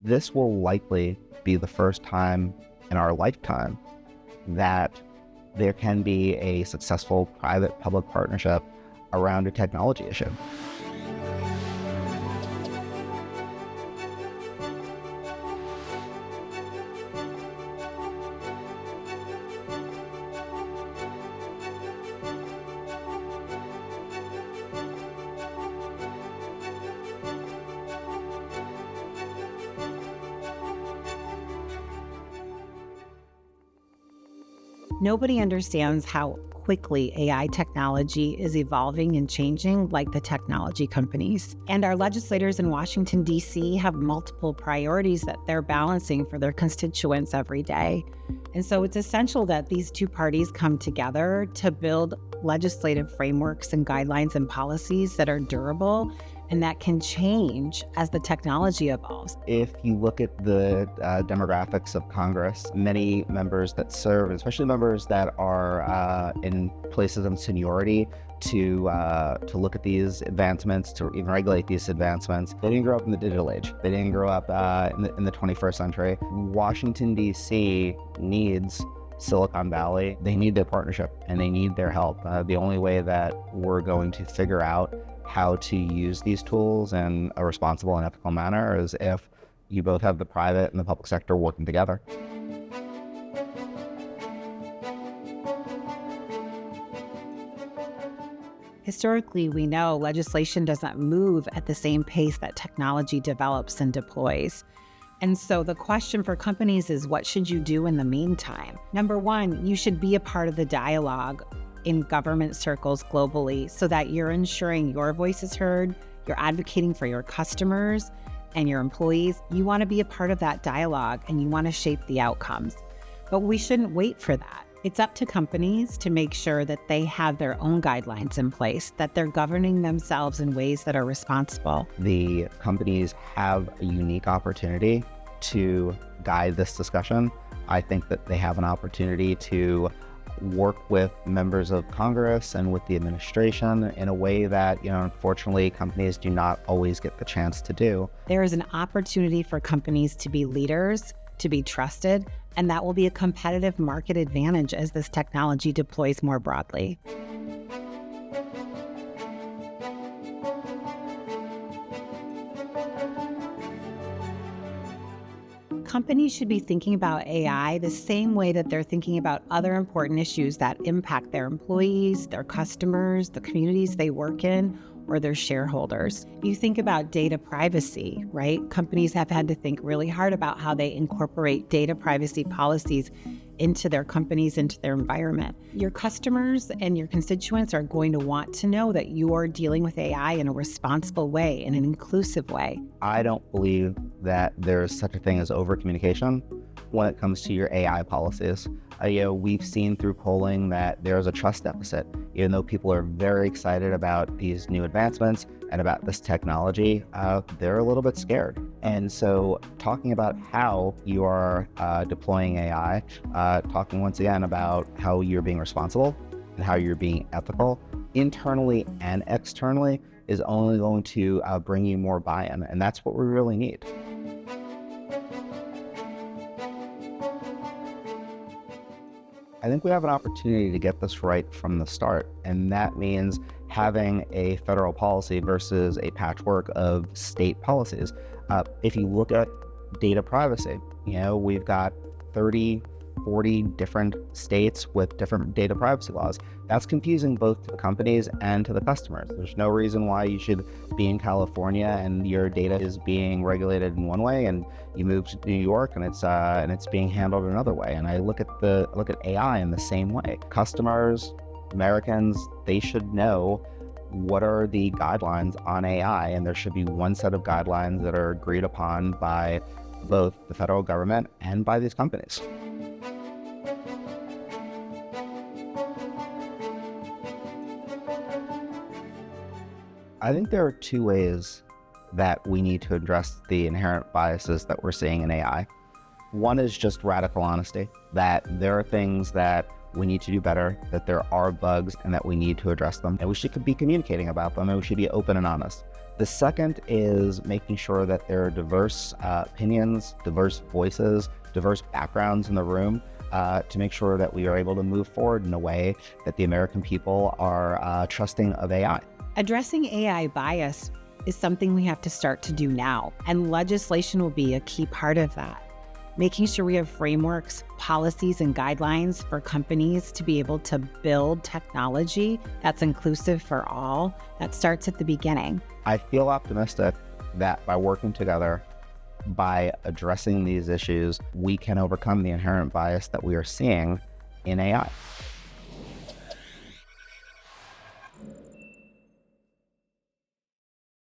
This will likely be the first time in our lifetime that there can be a successful private-public partnership around a technology issue. Nobody understands how quickly AI technology is evolving and changing like the technology companies. And our legislators in Washington, D.C. have multiple priorities that they're balancing for their constituents every day. And so it's essential that these two parties come together to build legislative frameworks and guidelines and policies that are durable and that can change as the technology evolves. If you look at the demographics of Congress, many members that serve, especially members that are in places of seniority, to look at these advancements, to even regulate these advancements, they didn't grow up in the digital age. They didn't grow up in the 21st century. Washington, D.C. needs Silicon Valley. They need their partnership and they need their help. The only way that we're going to figure out how to use these tools in a responsible and ethical manner is if you both have the private and the public sector working together. Historically, we know legislation doesn't move at the same pace that technology develops and deploys. And so the question for companies is, what should you do in the meantime? Number one, you should be a part of the dialogue in government circles globally so that you're ensuring your voice is heard, you're advocating for your customers and your employees. You want to be a part of that dialogue and you want to shape the outcomes. But we shouldn't wait for that. It's up to companies to make sure that they have their own guidelines in place, that they're governing themselves in ways that are responsible. The companies have a unique opportunity to guide this discussion. I think that they have an opportunity to work with members of Congress and with the administration in a way that, unfortunately, companies do not always get the chance to do. There is an opportunity for companies to be leaders, to be trusted, and that will be a competitive market advantage as this technology deploys more broadly. Companies should be thinking about AI the same way that they're thinking about other important issues that impact their employees, their customers, the communities they work in, or their shareholders. You think about data privacy, right? Companies have had to think really hard about how they incorporate data privacy policies into their companies, into their environment. Your customers and your constituents are going to want to know that you are dealing with AI in a responsible way, in an inclusive way. I don't believe that there's such a thing as over-communication when it comes to your AI policies. We've seen through polling that there's a trust deficit. Even though people are very excited about these new advancements and about this technology, they're a little bit scared. And so talking about how you are deploying AI, talking once again about how you're being responsible and how you're being ethical, internally and externally, is only going to bring you more buy-in. And that's what we really need. I think we have an opportunity to get this right from the start, and that means having a federal policy versus a patchwork of state policies. If you look at data privacy, we've got 30, 40 different states with different data privacy laws. That's confusing both to the companies and to the customers. There's no reason why you should be in California and your data is being regulated in one way, and you move to New York and it's being handled another way. And I look at AI in the same way. Customers, Americans, they should know what are the guidelines on AI, and there should be one set of guidelines that are agreed upon by both the federal government and by these companies. I think there are two ways that we need to address the inherent biases that we're seeing in AI. One is just radical honesty, that there are things that we need to do better, that there are bugs, and that we need to address them. And we should be communicating about them, and we should be open and honest. The second is making sure that there are diverse opinions, diverse voices, diverse backgrounds in the room to make sure that we are able to move forward in a way that the American people are trusting of AI. Addressing AI bias is something we have to start to do now, and legislation will be a key part of that. Making sure we have frameworks, policies, and guidelines for companies to be able to build technology that's inclusive for all, that starts at the beginning. I feel optimistic that by working together, by addressing these issues, we can overcome the inherent bias that we are seeing in AI.